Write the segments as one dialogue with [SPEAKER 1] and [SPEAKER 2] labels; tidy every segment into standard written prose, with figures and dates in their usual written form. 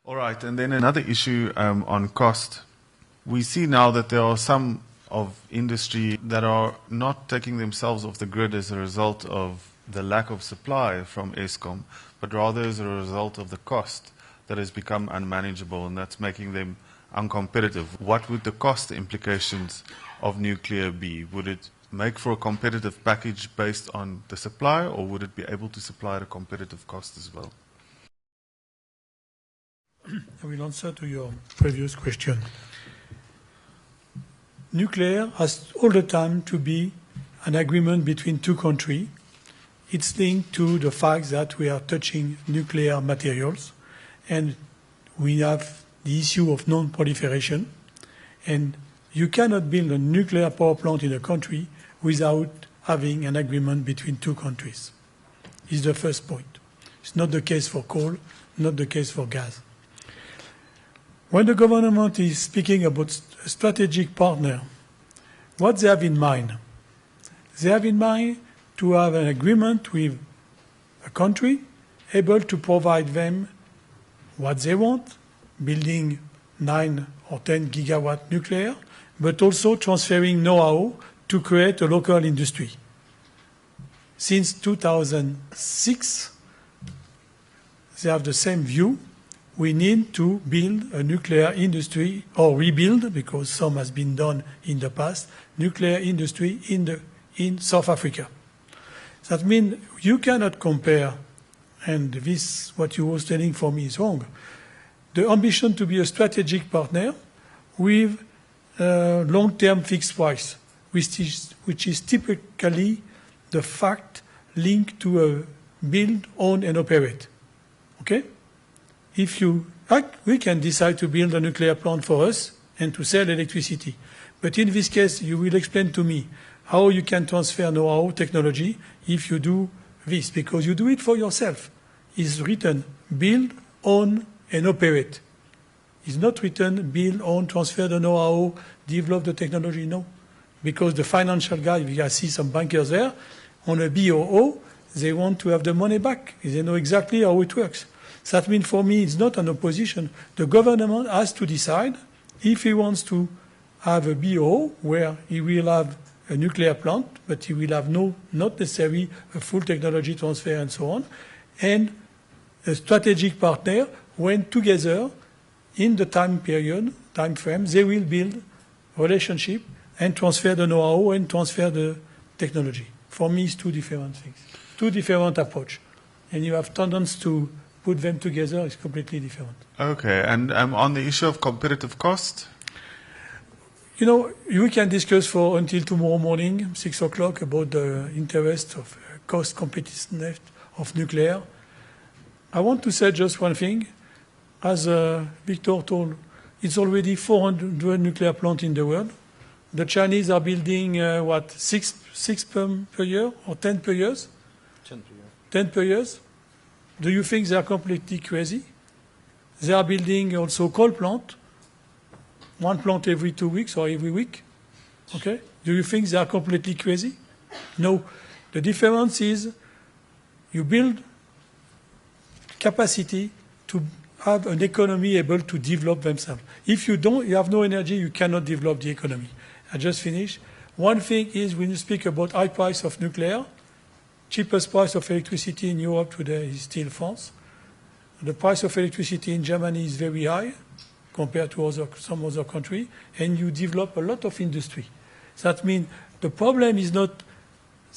[SPEAKER 1] All right, and then another issue on cost. We see now that there are some of industry that are not taking themselves off the grid as a result of the lack of supply from Eskom, but rather as a result of the cost that has become unmanageable, and that's making them uncompetitive. What would the cost implications of nuclear be? Would it make for a competitive package based on the supply, or would it be able to supply at a competitive cost as well?
[SPEAKER 2] I will answer to your previous question. Nuclear has all the time to be an agreement between two countries. It's linked to the fact that we are touching nuclear materials, and we have the issue of non-proliferation. And you cannot build a nuclear power plant in a country without having an agreement between two countries. It's the first point. It's not the case for coal, not the case for gas. When the government is speaking about a strategic partner, what they have in mind? They have in mind to have an agreement with a country able to provide them what they want, building 9 or 10 gigawatt nuclear, but also transferring know-how to create a local industry. Since 2006, they have the same view. We need to build a nuclear industry, or rebuild, because some has been done in the past, nuclear industry in South Africa. That means you cannot compare, and this, what you were telling for me is wrong, the ambition to be a strategic partner with a long-term fixed price, which is typically the fact linked to a build, own, and operate. Okay? If we can decide to build a nuclear plant for us and to sell electricity. But in this case, you will explain to me how you can transfer know-how, technology, if you do this, because you do it for yourself. It's written build, own, and operate. It's not written build, own, transfer the know-how, develop the technology, no. Because the financial guy, I see some bankers there, on a BOO, they want to have the money back. They know exactly how it works. So that means for me, it's not an opposition. The government has to decide if he wants to have a BO where he will have a nuclear plant, but he will have not necessarily a full technology transfer and so on, and a strategic partner when together in the time frame, they will build relationship and transfer the know-how and transfer the technology. For me, it's two different things, two different approaches. And you have tendency to put them together, it's completely different.
[SPEAKER 1] Okay, and on the issue of competitive cost?
[SPEAKER 2] You know, we can discuss for until tomorrow morning, 6 o'clock, about the interest of cost competitiveness of nuclear. I want to say just one thing. As Victor told, it's already 400 nuclear plants in the world. The Chinese are building, six per year or 10 per year?
[SPEAKER 3] 10 per year.
[SPEAKER 2] 10 per year. Do you think they are completely crazy? They are building also coal plant, one plant every 2 weeks or every week. Okay? Do you think they are completely crazy? No. The difference is you build capacity to have an economy able to develop themselves. If you don't, you have no energy, you cannot develop the economy. I just finished. One thing is when you speak about high price of nuclear, cheapest price of electricity in Europe today is still France. The price of electricity in Germany is very high compared to some other country, and you develop a lot of industry. So that means the problem is not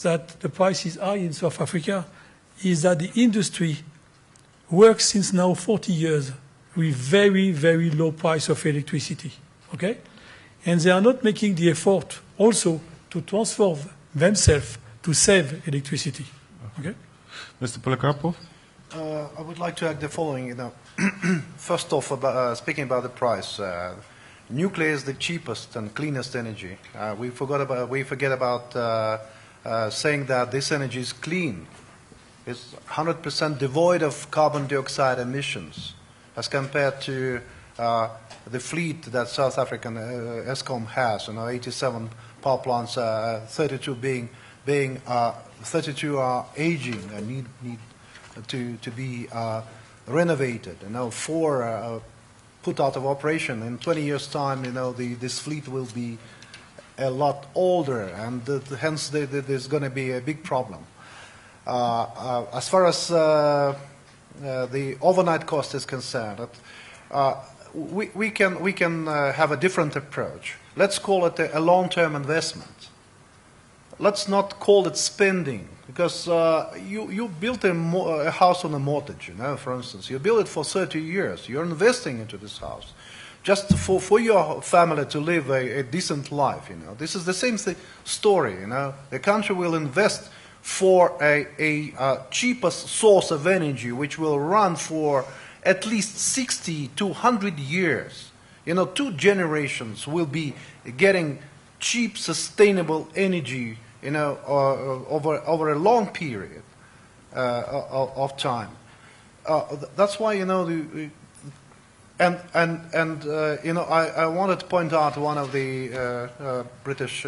[SPEAKER 2] that the price is high in South Africa, is that the industry works since now 40 years with very, very low price of electricity. Okay? And they are not making the effort also to transform themselves to save electricity. Okay?
[SPEAKER 1] Mr. Polikarpov?
[SPEAKER 3] I would like to add the following. First off, speaking about the price, nuclear is the cheapest and cleanest energy. We forget about saying that this energy is clean. It's 100% devoid of carbon dioxide emissions, as compared to the fleet that South African Eskom has. 87 power plants, 32 32 are aging and need to be renovated, 4 put out of operation. In 20 years' time, this fleet will be a lot older, and hence there's going to be a big problem. As far as the overnight cost is concerned, we can have a different approach. Let's call it a long-term investment. Let's not call it spending, because you built a house on a mortgage, for instance. You build it for 30 years. You're investing into this house just for your family to live a decent life. This is the same story. The country will invest for a cheapest source of energy, which will run for at least 60 to 100 years. 2 generations will be getting cheap, sustainable energy, over a long period of time. That's why, I wanted to point out one of the British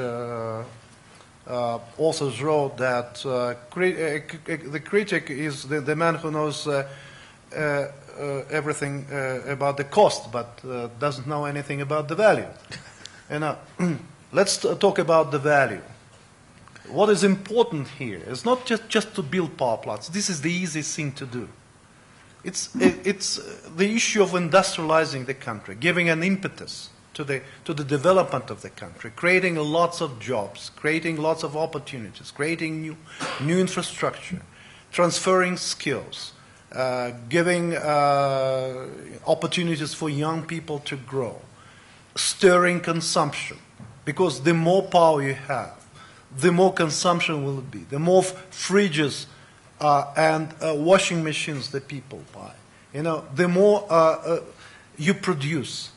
[SPEAKER 3] authors wrote that the critic is the man who knows everything about the cost, but doesn't know anything about the value. Let's talk about the value. What is important here is not just to build power plants. This is the easiest thing to do. It's the issue of industrializing the country, giving an impetus to the development of the country, creating lots of jobs, creating lots of opportunities, creating new infrastructure, transferring skills, giving opportunities for young people to grow, stirring consumption, because the more power you have, the more consumption will it be, the more fridges and washing machines that people buy, the more you produce.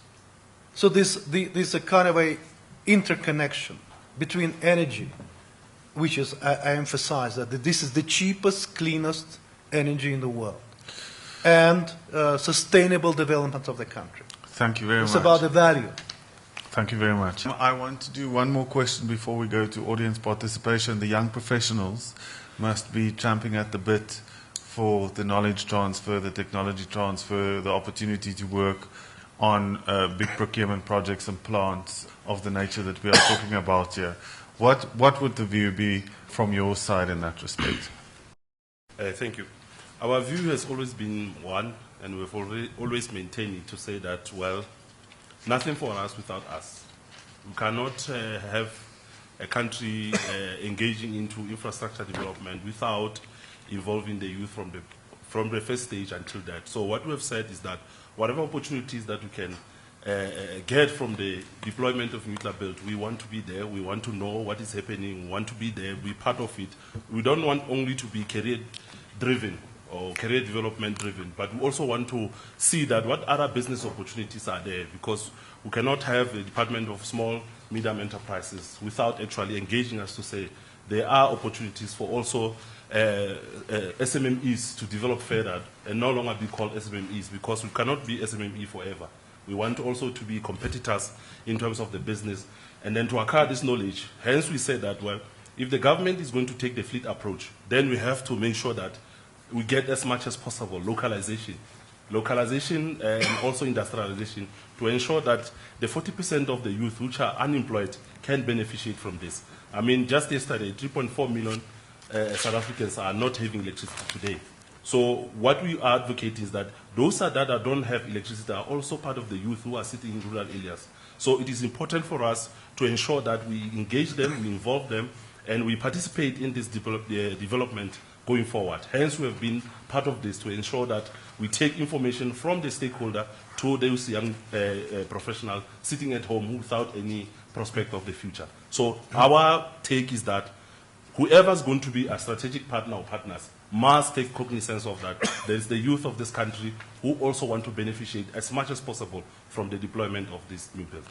[SPEAKER 3] So there's a kind of a interconnection between energy, which is, I emphasize that this is the cheapest, cleanest energy in the world, and sustainable development of the country.
[SPEAKER 1] Thank you very much.
[SPEAKER 3] It's about the value.
[SPEAKER 1] Thank you very much. I want to do one more question before we go to audience participation. The young professionals must be champing at the bit for the knowledge transfer, the technology transfer, the opportunity to work on big procurement projects and plants of the nature that we are talking about here. What would the view be from your side in that respect?
[SPEAKER 4] Thank you. Our view has always been one, and we've always maintained it, to say that, well, nothing for us without us. We cannot have a country engaging into infrastructure development without involving the youth from the first stage until that. So what we have said is that whatever opportunities that we can get from the deployment of nuclear build, we want to be there, we want to know what is happening, we want to be there, be part of it. We don't want only to be career-driven or career development driven, but we also want to see that what other business opportunities are there, because we cannot have a Department of Small, Medium Enterprises without actually engaging us to say there are opportunities for also SMMEs to develop further and no longer be called SMMEs, because we cannot be SMME forever. We want also to be competitors in terms of the business, and then to acquire this knowledge. Hence we say that, well, if the government is going to take the fleet approach, then we have to make sure that we get as much as possible localization and also industrialization, to ensure that the 40% of the youth which are unemployed can beneficiate from this. I mean, just yesterday, 3.4 million South Africans are not having electricity today. So what we advocate is that those that don't have electricity are also part of the youth who are sitting in rural areas. So it is important for us to ensure that we engage them, we involve them, and we participate in this development going forward. Hence, we have been part of this to ensure that we take information from the stakeholder to those young professionals sitting at home without any prospect of the future. So our take is that whoever is going to be a strategic partner or partners must take cognizance of that. There is the youth of this country who also want to beneficiate as much as possible from the deployment of this new build.